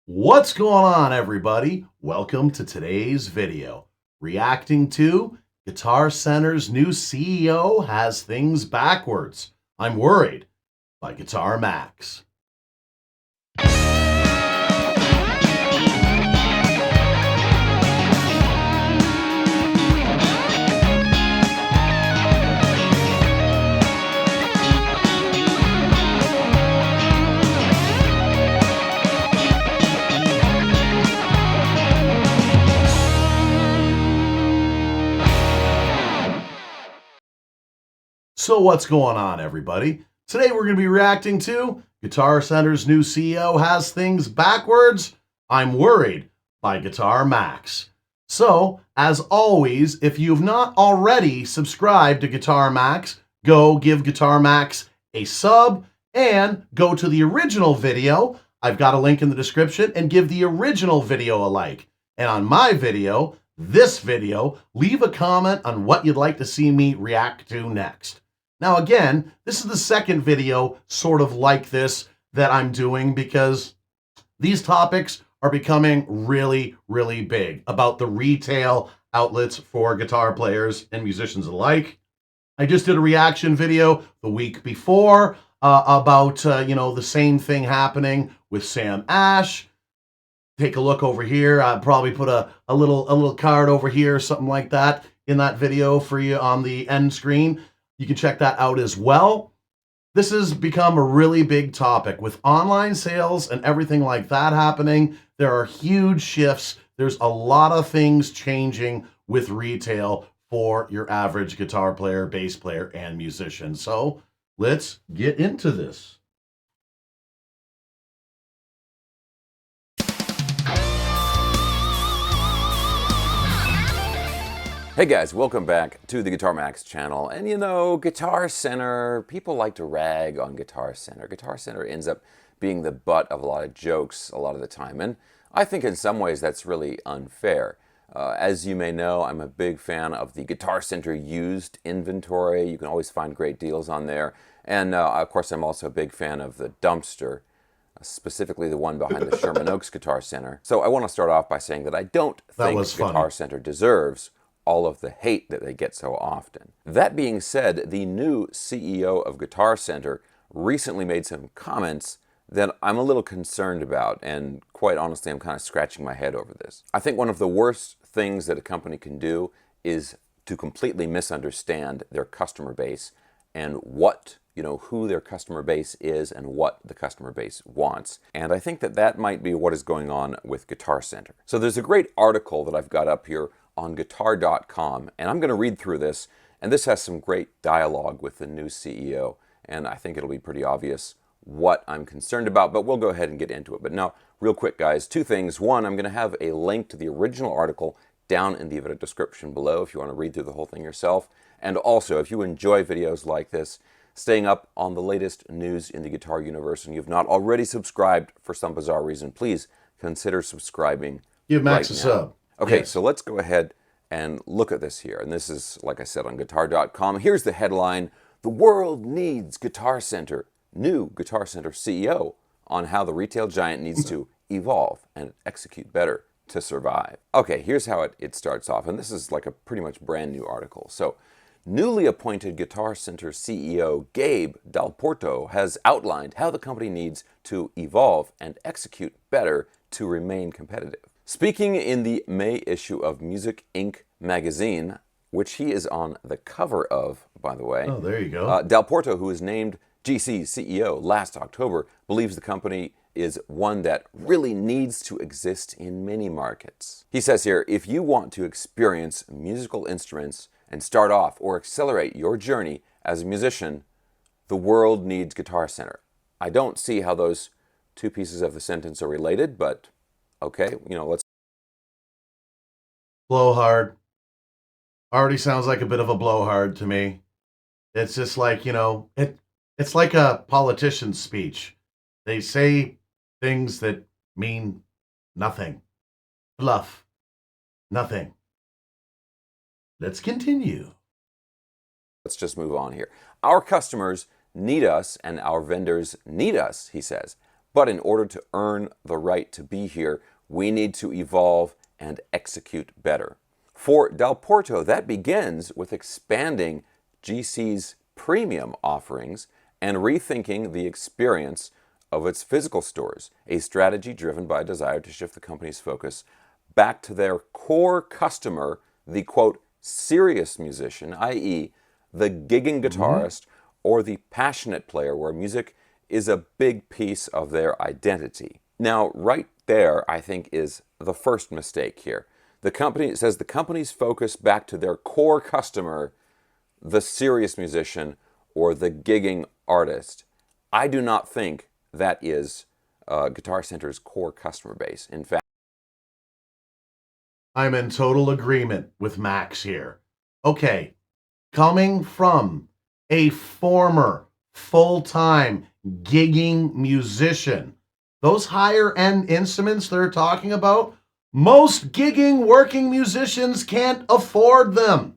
What's going on, everybody? Welcome to today's video. Reacting to Guitar Center's new CEO has things backwards. I'm worried by Guitar Max. So what's going on, everybody? Today we're going to be reacting to Guitar Center's new CEO has things backwards. I'm worried by Guitar Max. So, as always, if you've not already subscribed to Guitar Max, go give Guitar Max a sub and go to the original video. I've got a link in the description, and give the original video a like. And on my video, this video, leave a comment on what you'd like to see me react to next. Now again, this is the second video sort of like this that I'm doing because these topics are becoming really, really big about the retail outlets for guitar players and musicians alike. I just did a reaction video the week before about the same thing happening with Sam Ash. Take a look over here. I'll probably put a little card over here, something like that, in that video for you on the end screen. You can check that out as well. This has become a really big topic with online sales and everything like that happening. There are huge shifts. There's a lot of things changing with retail for your average guitar player, bass player, and musician. So let's get into this. Hey guys, welcome back to the Guitar Max channel. And you know, Guitar Center, people like to rag on Guitar Center. Guitar Center ends up being the butt of a lot of jokes a lot of the time. And I think in some ways that's really unfair. As you may know, I'm a big fan of the Guitar Center used inventory. You can always find great deals on there. And of course, I'm also a big fan of the dumpster, specifically the one behind the Sherman Oaks Guitar Center. So I want to start off by saying that I don't think Guitar Center deserves all of the hate that they get so often. That being said, the new CEO of Guitar Center recently made some comments that I'm a little concerned about, and quite honestly, I'm kind of scratching my head over this. I think one of the worst things that a company can do is to completely misunderstand their customer base and who their customer base is and what the customer base wants. And I think that that might be what is going on with Guitar Center. So there's a great article that I've got up here on guitar.com, and I'm going to read through this, and this has some great dialogue with the new CEO, and I think it'll be pretty obvious what I'm concerned about, but we'll go ahead and get into it. But now, real quick guys, two things. One, I'm going to have a link to the original article down in the video description below if you want to read through the whole thing yourself. And also, if you enjoy videos like this, staying up on the latest news in the guitar universe, and you've not already subscribed for some bizarre reason, please consider subscribing. Give Max a sub. Okay, so let's go ahead and look at this here. And this is, like I said, on guitar.com. Here's the headline: The world needs Guitar Center. New Guitar Center CEO on how the retail giant needs to evolve and execute better to survive. Okay, here's how it starts off. And this is like a pretty much brand new article. So, newly appointed Guitar Center CEO Gabe Del Porto has outlined how the company needs to evolve and execute better to remain competitive. Speaking in the May issue of Music Inc. magazine, which he is on the cover of, by the way. Oh, there you go. Del Porto, who was named GC's CEO last October, believes the company is one that really needs to exist in many markets. He says here, if you want to experience musical instruments and start off or accelerate your journey as a musician, the world needs Guitar Center. I don't see how those two pieces of the sentence are related, but okay, let's. Blowhard. Already sounds like a bit of a blowhard to me. It's just like, it's like a politician's speech. They say things that mean nothing. Fluff. Nothing. Let's continue. Let's just move on here. Our customers need us and our vendors need us, he says. But in order to earn the right to be here, we need to evolve and execute better. For Del Porto, that begins with expanding GC's premium offerings and rethinking the experience of its physical stores, a strategy driven by a desire to shift the company's focus back to their core customer, the quote, serious musician, i.e., the gigging guitarist or the passionate player where music is a big piece of their identity. Now, right there, I think, is the first mistake here. The company says the company's focus back to their core customer, the serious musician or the gigging artist. I do not think that is Guitar Center's core customer base. In fact, I'm in total agreement with Max here. Okay, coming from a former full-time gigging musician, those higher end instruments they're talking about, most gigging working musicians can't afford them.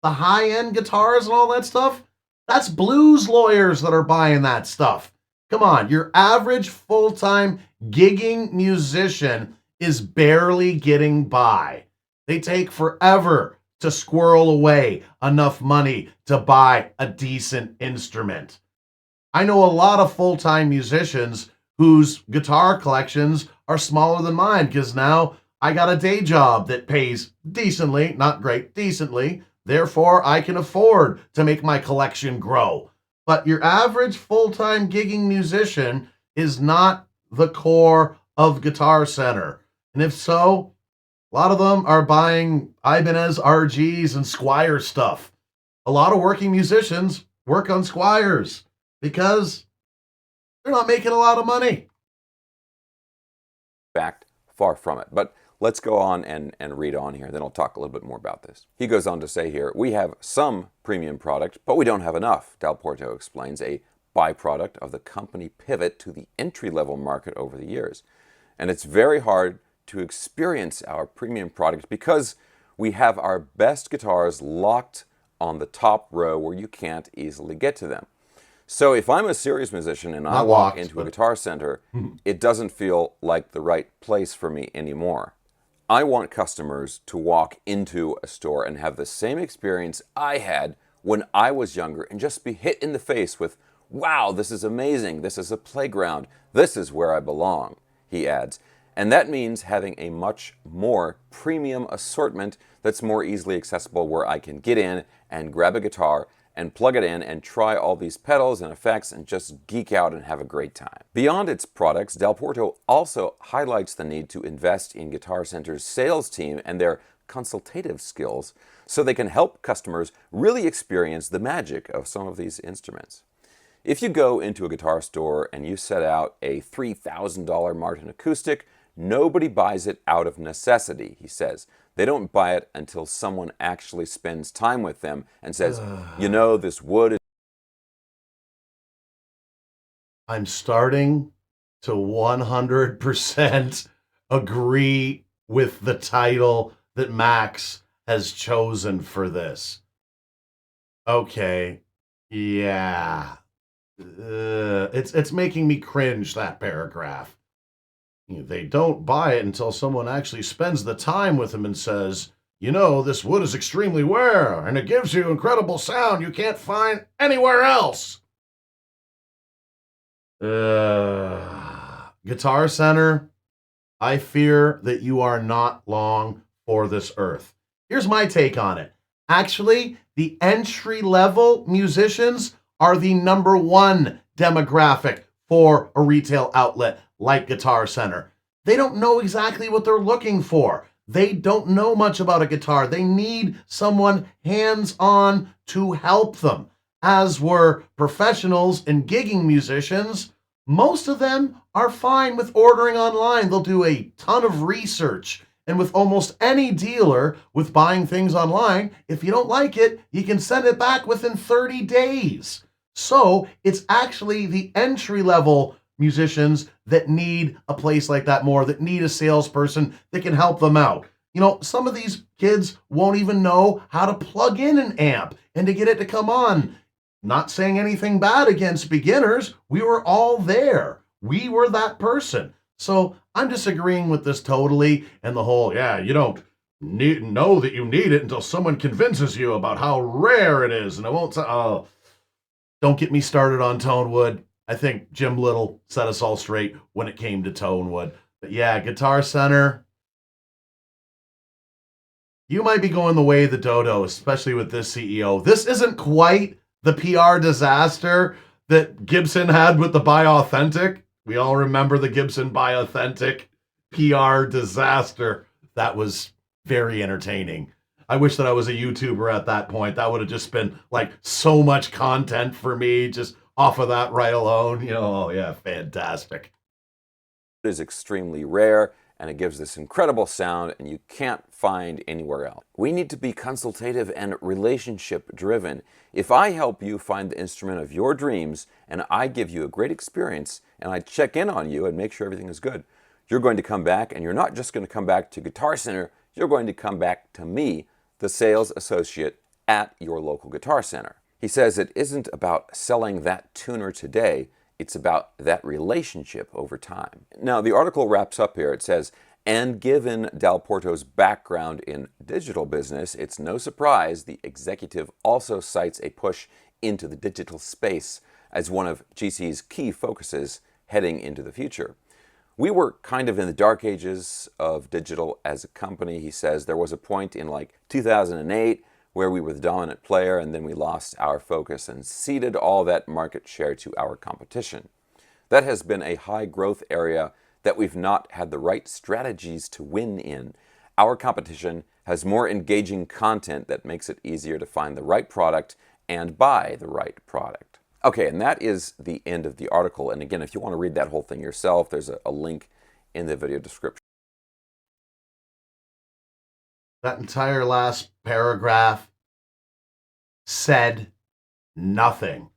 The high end guitars and all that stuff, that's blues lawyers that are buying that stuff. Come on, your average full-time gigging musician is barely getting by. They take forever to squirrel away enough money to buy a decent instrument. I know a lot of full-time musicians whose guitar collections are smaller than mine because now I got a day job that pays decently, not great, decently. Therefore, I can afford to make my collection grow. But your average full-time gigging musician is not the core of Guitar Center. And if so, a lot of them are buying Ibanez RGs and Squier stuff. A lot of working musicians work on Squiers because they're not making a lot of money. in fact, far from it. But let's go on and read on here. Then I'll talk a little bit more about this. He goes on to say here, we have some premium product, but we don't have enough. Del Porto explains, a byproduct of the company pivot to the entry-level market over the years. And it's very hard to experience our premium product because we have our best guitars locked on the top row where you can't easily get to them. So if I'm a serious musician and I walk into a Guitar Center, it doesn't feel like the right place for me anymore. I want customers to walk into a store and have the same experience I had when I was younger and just be hit in the face with, wow, this is amazing, this is a playground, this is where I belong, he adds. And that means having a much more premium assortment that's more easily accessible where I can get in and grab a guitar and plug it in and try all these pedals and effects and just geek out and have a great time. Beyond its products, Del Porto also highlights the need to invest in Guitar Center's sales team and their consultative skills so they can help customers really experience the magic of some of these instruments. If you go into a guitar store and you set out a $3,000 Martin acoustic, nobody buys it out of necessity, he says. They don't buy it until someone actually spends time with them and says, you know, this wood is... I'm starting to 100% agree with the title that Max has chosen for this. Okay, yeah. It's making me cringe, that paragraph. They don't buy it until someone actually spends the time with them and says, you know, this wood is extremely rare and it gives you incredible sound you can't find anywhere else. Guitar Center, I fear that you are not long for this earth. Here's my take on it. Actually, the entry-level musicians are the number one demographic for a retail outlet like Guitar Center. They don't know exactly what they're looking for. They don't know much about a guitar. They need someone hands-on to help them. As were professionals and gigging musicians, most of them are fine with ordering online. They'll do a ton of research. And with almost any dealer with buying things online, if you don't like it, you can send it back within 30 days. So it's actually the entry-level musicians that need a place like that more, that need a salesperson that can help them out. You know, some of these kids won't even know how to plug in an amp and to get it to come on. Not saying anything bad against beginners. We were all there. We were that person. So I'm disagreeing with this totally. And the whole, yeah, you don't know that you need it until someone convinces you about how rare it is. And I won't say, oh, don't get me started on Tonewood. I think Jim Little set us all straight when it came to Tonewood. But yeah, Guitar Center, you might be going the way of the dodo, especially with this CEO. This isn't quite the PR disaster that Gibson had with the Buy Authentic. We all remember the Gibson Buy Authentic PR disaster. That was very entertaining. I wish that I was a YouTuber at that point. That would have just been like so much content for me just off of that right alone. You know, oh yeah, fantastic. It is extremely rare, and it gives this incredible sound, and you can't find anywhere else. We need to be consultative and relationship driven. If I help you find the instrument of your dreams, and I give you a great experience, and I check in on you and make sure everything is good, you're going to come back, and you're not just going to come back to Guitar Center, you're going to come back to me, the sales associate at your local Guitar Center. He says it isn't about selling that tuner today, it's about that relationship over time. Now, the article wraps up here. It says, and given Dal Porto's background in digital business, it's no surprise the executive also cites a push into the digital space as one of GC's key focuses heading into the future. We were kind of in the dark ages of digital as a company, he says. There was a point in like 2008 where we were the dominant player, and then we lost our focus and ceded all that market share to our competition. That has been a high growth area that we've not had the right strategies to win in. Our competition has more engaging content that makes it easier to find the right product and buy the right product. Okay, and that is the end of the article. And again, if you want to read that whole thing yourself, there's a link in the video description. That entire last paragraph said nothing.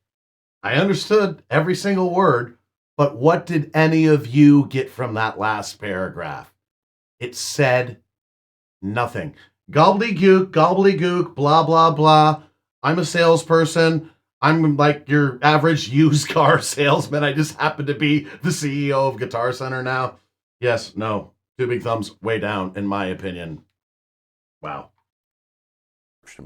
I understood every single word, but what did any of you get from that last paragraph? It said nothing. Gobbledygook, blah, blah, blah. I'm a salesperson. I'm like your average used car salesman. I just happen to be the CEO of Guitar Center now. Yes, no. Two big thumbs way down, in my opinion. Wow.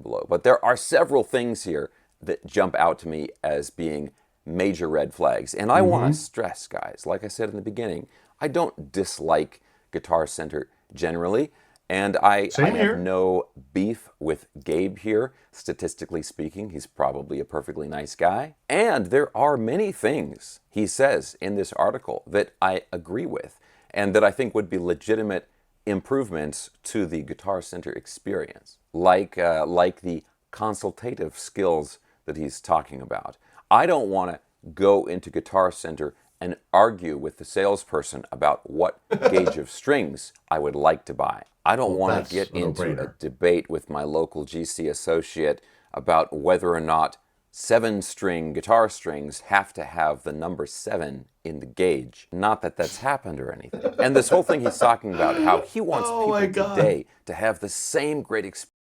Below. But there are several things here that jump out to me as being major red flags. And I want to stress, guys, like I said in the beginning, I don't dislike Guitar Center generally. And I have no beef with Gabe here. Statistically speaking, he's probably a perfectly nice guy. And there are many things he says in this article that I agree with and that I think would be legitimate improvements to the Guitar Center experience, like the consultative skills that he's talking about. I don't want to go into Guitar Center and argue with the salesperson about what gauge of strings I would like to buy. I don't want to get into a debate with my local GC associate about whether or not 7-string guitar strings have to have the number 7 in the gauge. Not that that's happened or anything. And this whole thing he's talking about, how he wants people today to have the same great experience.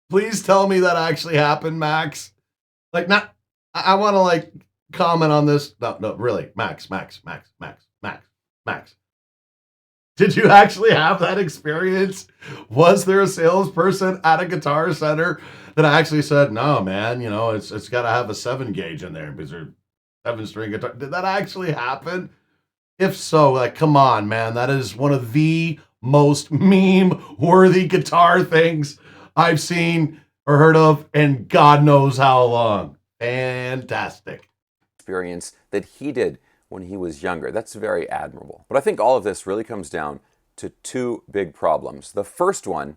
Please tell me that actually happened, Max. Like, not, I want to like comment on this. No, really, Max. Did you actually have that experience? Was there a salesperson at a Guitar Center that actually said, no, man, you know, it's got to have a 7 gauge in there because they're 7-string guitar? Did that actually happen? If so, like, come on, man. That is one of the most meme-worthy guitar things I've seen or heard of in God knows how long. Fantastic. Experience that he did when he was younger. That's very admirable. But I think all of this really comes down to two big problems. The first one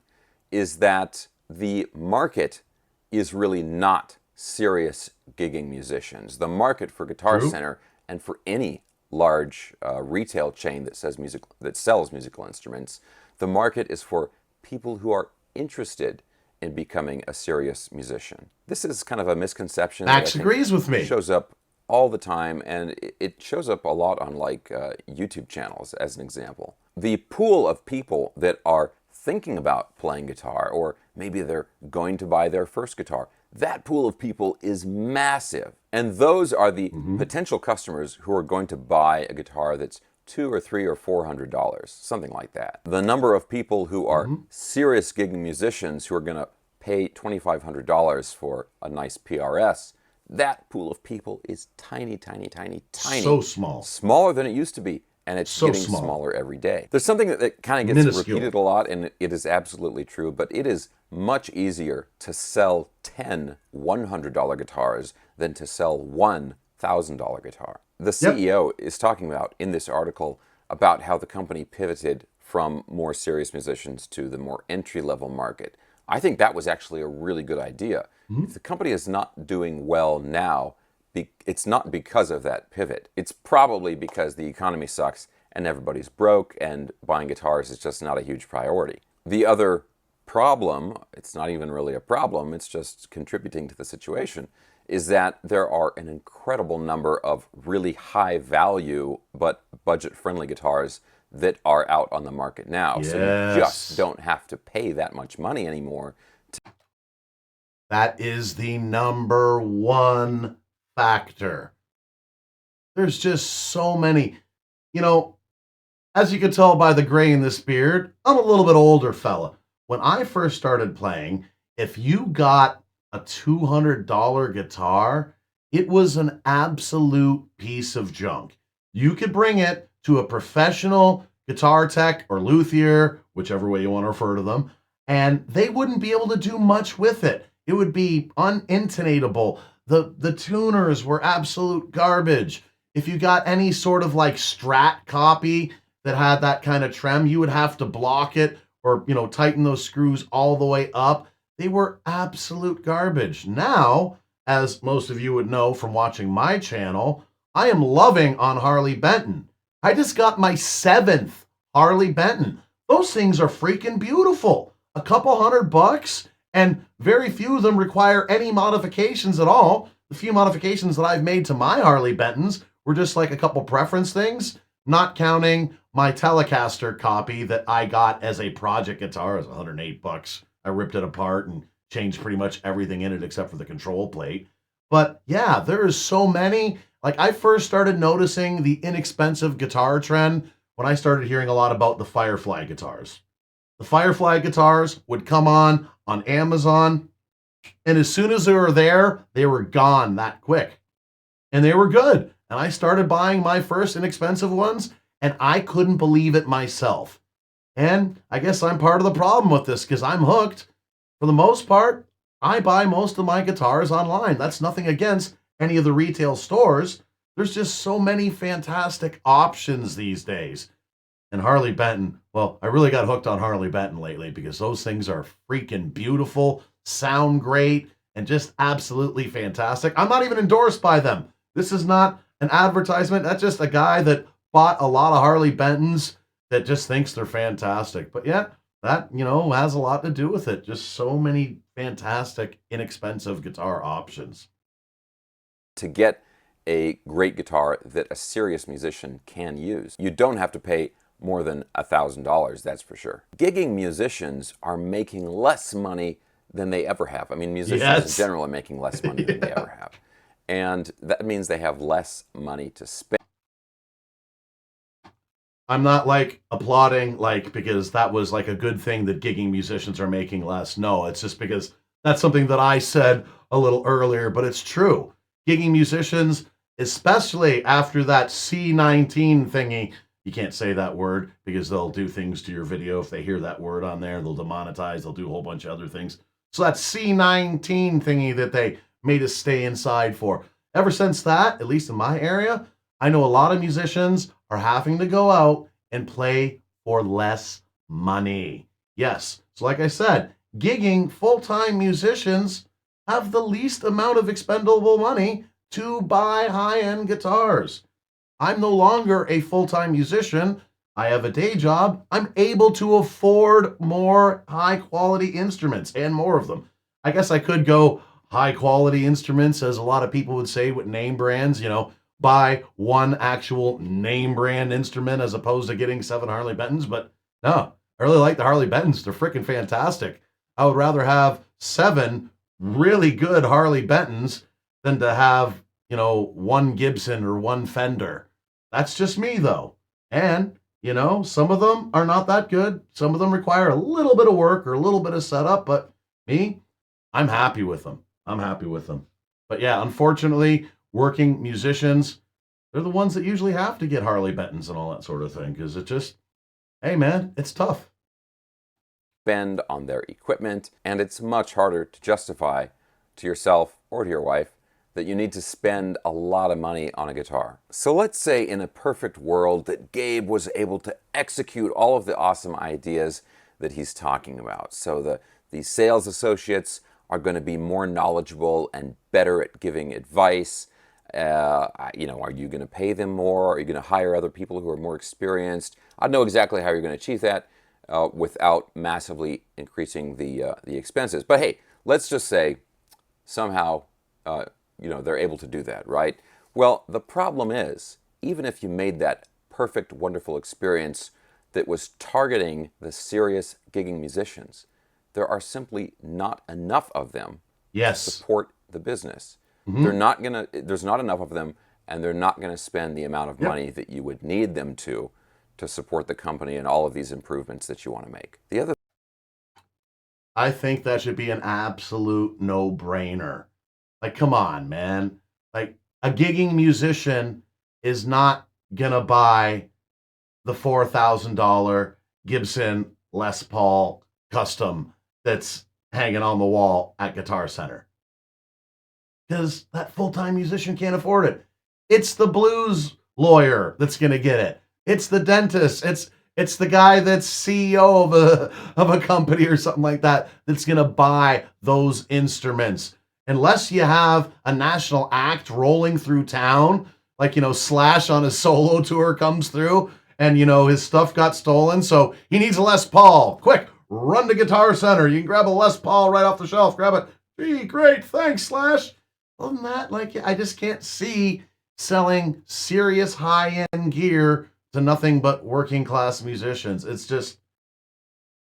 is that the market is really not serious gigging musicians. The market for Guitar Center and for any large retail chain that sells musical instruments, the market is for people who are interested in becoming a serious musician. This is kind of a misconception. Max agrees with me. Shows up all the time, and it shows up a lot on like YouTube channels as an example. The pool of people that are thinking about playing guitar, or maybe they're going to buy their first guitar, that pool of people is massive. And those are the potential customers who are going to buy a guitar that's $200 or $300 or $400, something like that. The number of people who are serious gigging musicians who are going to pay $2,500 for a nice PRS, that pool of people is tiny, tiny, tiny, tiny. So small. Smaller than it used to be. And it's So getting small. smaller every day. There's something that kind of gets Minuscule. repeated a lot, and it is absolutely true, but it is much easier to sell 10 $100 guitars than to sell one $1,000 guitar. The CEO is talking about in this article about how the company pivoted from more serious musicians to the more entry-level market. I think that was actually a really good idea. If the company is not doing well now, it's not because of that pivot. It's probably because the economy sucks and everybody's broke and buying guitars is just not a huge priority. The other problem, it's not even really a problem, it's just contributing to the situation, is that there are an incredible number of really high value but budget-friendly guitars that are out on the market now. Yes. So you just don't have to pay that much money anymore. That is the number one factor. There's just so many. You know, as you can tell by the gray in this beard, I'm a little bit older fella. When I first started playing, if you got a $200 guitar, it was an absolute piece of junk. You could bring it to a professional guitar tech or luthier, whichever way you want to refer to them, and they wouldn't be able to do much with it. It would be unintonatable. The tuners were absolute garbage. If you got any sort of like Strat copy that had that kind of trem, you would have to block it or, you know, tighten those screws all the way up. They were absolute garbage. Now, as most of you would know from watching my channel, I am loving on Harley Benton. I just got my 7th Harley Benton. Those things are freaking beautiful. A couple $100, and very few of them require any modifications at all. The few modifications that I've made to my Harley Bentons were just like a couple preference things, not counting my Telecaster copy that I got as a project guitar. It was $108. I ripped it apart and changed pretty much everything in it except for the control plate. But yeah, there's so many. Like, I first started noticing the inexpensive guitar trend when I started hearing a lot about the Firefly guitars. The Firefly guitars would come on Amazon, and as soon as they were there, they were gone that quick. And they were good. And I started buying my first inexpensive ones, and I couldn't believe it myself. And I guess I'm part of the problem with this because I'm hooked. For the most part, I buy most of my guitars online. That's nothing against any of the retail stores. There's just so many fantastic options these days. And Harley Benton, well, I really got hooked on Harley Benton lately because those things are freaking beautiful, sound great, and just absolutely fantastic. I'm not even endorsed by them. This is not an advertisement. That's just a guy that bought a lot of Harley Bentons that just thinks they're fantastic. But yeah, that, you know, has a lot to do with it. Just so many fantastic, inexpensive guitar options. To get a great guitar that a serious musician can use, you don't have to pay more than $1,000, that's for sure. Gigging musicians are making less money than they ever have. I mean, musicians in general are making less money than they ever have. And that means they have less money to spend. I'm not like applauding like because that was like a good thing that gigging musicians are making less. No, it's just because that's something that I said a little earlier, but it's true. Gigging musicians, especially after that C19 thingy, you can't say that word because they'll do things to your video. If they hear that word on there, they'll demonetize, they'll do a whole bunch of other things. So that C19 thingy that they made us stay inside for. Ever since that, at least in my area, I know a lot of musicians are having to go out and play for less money. Yes, so like I said, gigging full-time musicians have the least amount of expendable money to buy high-end guitars. I'm no longer a full-time musician. I have a day job. I'm able to afford more high-quality instruments and more of them. I guess I could go high-quality instruments, as a lot of people would say with name brands, you know, buy one actual name brand instrument as opposed to getting 7 Harley Bentons. But no, I really like the Harley Bentons. They're freaking fantastic. I would rather have 7 really good Harley Bentons than to have, one Gibson or one Fender. That's just me though. And, some of them are not that good. Some of them require a little bit of work or a little bit of setup, but me, I'm happy with them. I'm happy with them. But yeah, unfortunately, working musicians, they're the ones that usually have to get Harley Bentons and all that sort of thing because it just, hey man, it's tough. Spend on their equipment, and it's much harder to justify to yourself or to your wife that you need to spend a lot of money on a guitar. So let's say in a perfect world that Gabe was able to execute all of the awesome ideas that he's talking about. So the sales associates are going to be more knowledgeable and better at giving advice. Are you going to pay them more? Are you going to hire other people who are more experienced? I know exactly how you're going to achieve that without massively increasing the expenses. But hey, let's just say somehow they're able to do that, right? Well, the problem is, even if you made that perfect, wonderful experience that was targeting the serious gigging musicians, there are simply not enough of them to Yes. support the business. Mm-hmm. There's not enough of them, and they're not going to spend the amount of money that you would need them to support the company and all of these improvements that you want to make. I think that should be an absolute no-brainer. Like, come on, man. Like, a gigging musician is not gonna buy the $4,000 Gibson Les Paul custom that's hanging on the wall at Guitar Center because that full-time musician can't afford it. It's the blues lawyer that's gonna get it. It's the dentist. It's the guy that's CEO of a company or something like that that's gonna buy those instruments. Unless you have a national act rolling through town, like Slash on his solo tour comes through, and his stuff got stolen, so he needs a Les Paul. Quick, run to Guitar Center. You can grab a Les Paul right off the shelf. Grab it. Gee, great, thanks, Slash. Other than that, I just can't see selling serious high-end gear to nothing but working class musicians. It's just,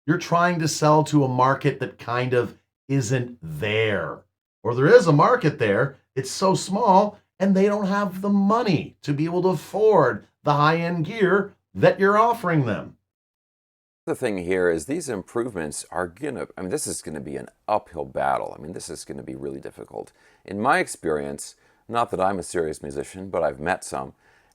you're trying to sell to a market that kind of isn't there. Or there is a market there, it's so small, and they don't have the money to be able to afford the high-end gear that you're offering them. The thing here is these improvements this is going to be an uphill battle. This is going to be really difficult. In my experience, not that I'm a serious musician, but I've met some,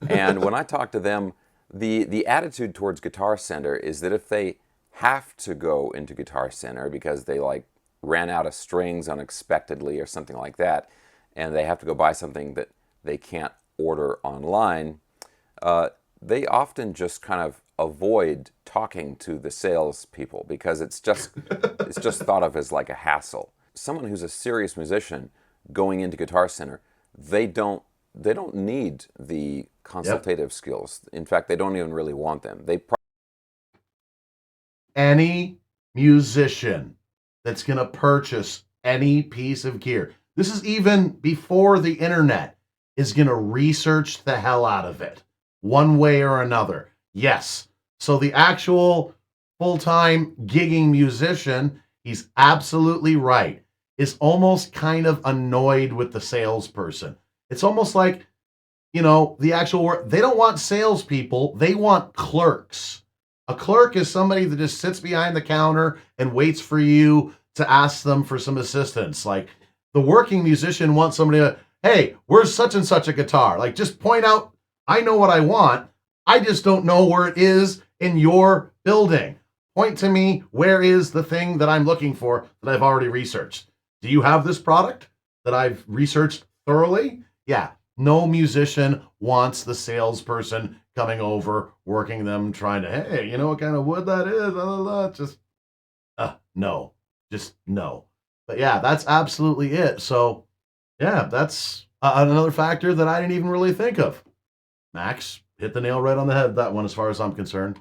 and when I talk to them, the attitude towards Guitar Center is that if they have to go into Guitar Center because they ran out of strings unexpectedly or something like that, and they have to go buy something that they can't order online, they often just kind of avoid talking to the salespeople because it's just thought of as like a hassle. Someone who's a serious musician going into Guitar Center, they don't need the consultative skills. In fact, they don't even really want them. Any musician that's going to purchase any piece of gear, this is even before the internet, is going to research the hell out of it one way or another. Yes. So the actual full-time gigging musician, he's absolutely right, is almost kind of annoyed with the salesperson. It's almost like, the actual work. They don't want salespeople. They want clerks. A clerk is somebody that just sits behind the counter and waits for you to ask them for some assistance. Like, the working musician wants somebody to, hey, where's such and such a guitar? Like, just point out, I know what I want. I just don't know where it is in your building. Point to me, where is the thing that I'm looking for that I've already researched? Do you have this product that I've researched thoroughly? Yeah. No musician wants the salesperson coming over, working them, trying to, hey, you know what kind of wood that is? Blah, blah, blah. Just, no. Just no. But yeah, that's absolutely it. So yeah, that's another factor that I didn't even really think of. Max hit the nail right on the head, that one, as far as I'm concerned.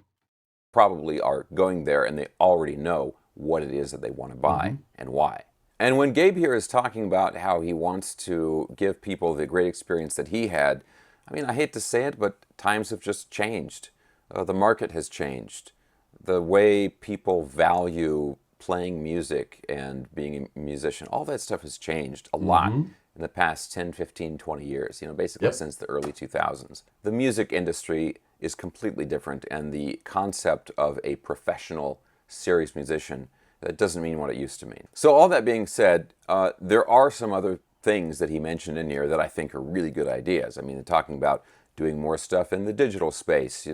Probably are going there and they already know what it is that they want to buy and why. And when Gabe here is talking about how he wants to give people the great experience that he had, I hate to say it, but times have just changed. The market has changed. The way people value playing music and being a musician, all that stuff has changed a lot in the past 10, 15, 20 years, basically since the early 2000s. The music industry is completely different, and the concept of a professional, serious musician, that doesn't mean what it used to mean. So all that being said, there are some other things that he mentioned in here that I think are really good ideas. I mean, talking about doing more stuff in the digital space.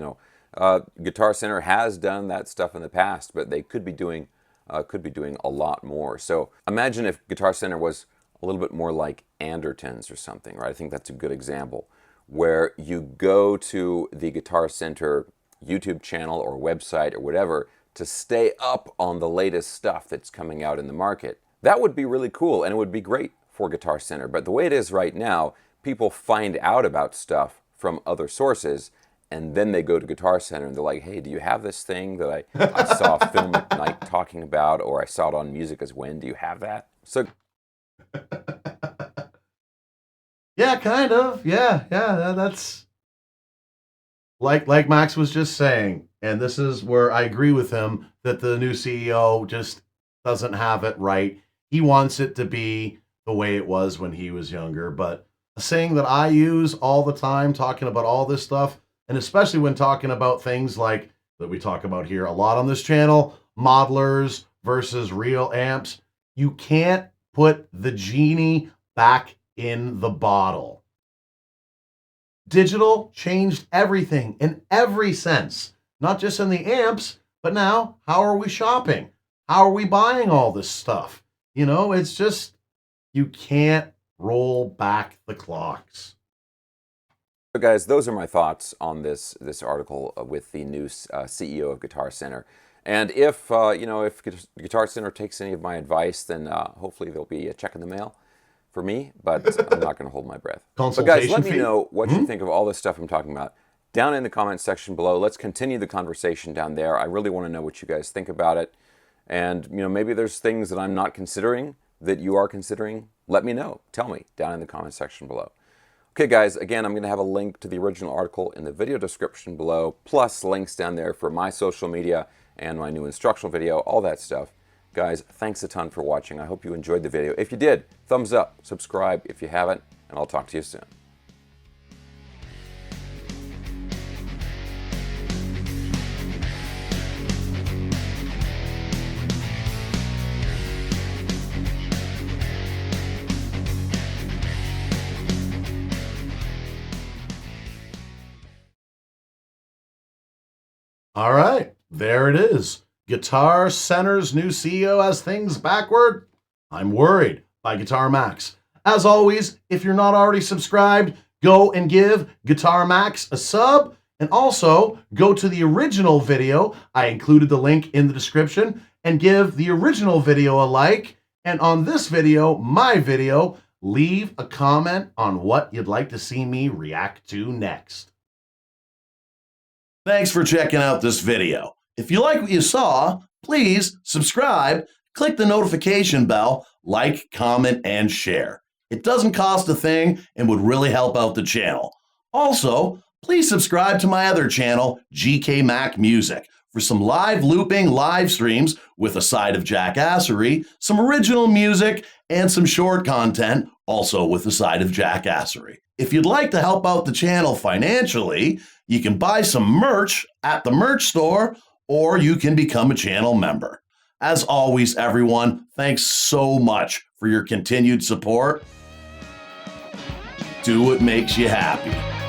Guitar Center has done that stuff in the past, but they could be doing a lot more. So imagine if Guitar Center was a little bit more like Anderton's or something, right? I think that's a good example, where you go to the Guitar Center YouTube channel or website or whatever to stay up on the latest stuff that's coming out in the market. That would be really cool, and it would be great for Guitar Center. But the way it is right now, people find out about stuff from other sources, and then they go to Guitar Center and they're like, hey, do you have this thing that I saw Film at Night talking about, or I saw it on Music As When? Do you have that? So yeah, kind of. Yeah, that's like Max was just saying, and this is where I agree with him that the new CEO just doesn't have it right. He wants it to be the way it was when he was younger, but a saying that I use all the time talking about all this stuff, and especially when talking about things like that we talk about here a lot on this channel, modelers versus real amps, you can't put the genie back in the bottle. Digital changed everything in every sense, not just in the amps, but now how are we shopping? How are we buying all this stuff? It's just, you can't roll back the clocks. So guys, those are my thoughts on this article with the new CEO of Guitar Center. And if if Guitar Center takes any of my advice, then hopefully there'll be a check in the mail for me, but I'm not going to hold my breath. But guys, let me know what you think of all this stuff I'm talking about down in the comments section below. Let's continue the conversation down there. I really want to know what you guys think about it. And maybe there's things that I'm not considering that you are considering. Let me know. Tell me down in the comment section below. Okay guys, again, I'm going to have a link to the original article in the video description below, plus links down there for my social media and my new instructional video, all that stuff. Guys, thanks a ton for watching. I hope you enjoyed the video. If you did, thumbs up, subscribe if you haven't, and I'll talk to you soon. All right, there it is. Guitar Center's new CEO has things backward. I'm worried by Guitar Max. As always, if you're not already subscribed, go and give Guitar Max a sub, and also go to the original video. I included the link in the description, and give the original video a like. And on this video, my video, leave a comment on what you'd like to see me react to next. Thanks for checking out this video. If you like what you saw, please subscribe, click the notification bell, like, comment, and share. It doesn't cost a thing and would really help out the channel. Also, please subscribe to my other channel, GK Mac Music, for some live looping live streams with a side of jackassery, some original music, and some short content, also with a side of jackassery. If you'd like to help out the channel financially, you can buy some merch at the merch store, or you can become a channel member. As always, everyone, thanks so much for your continued support. Do what makes you happy.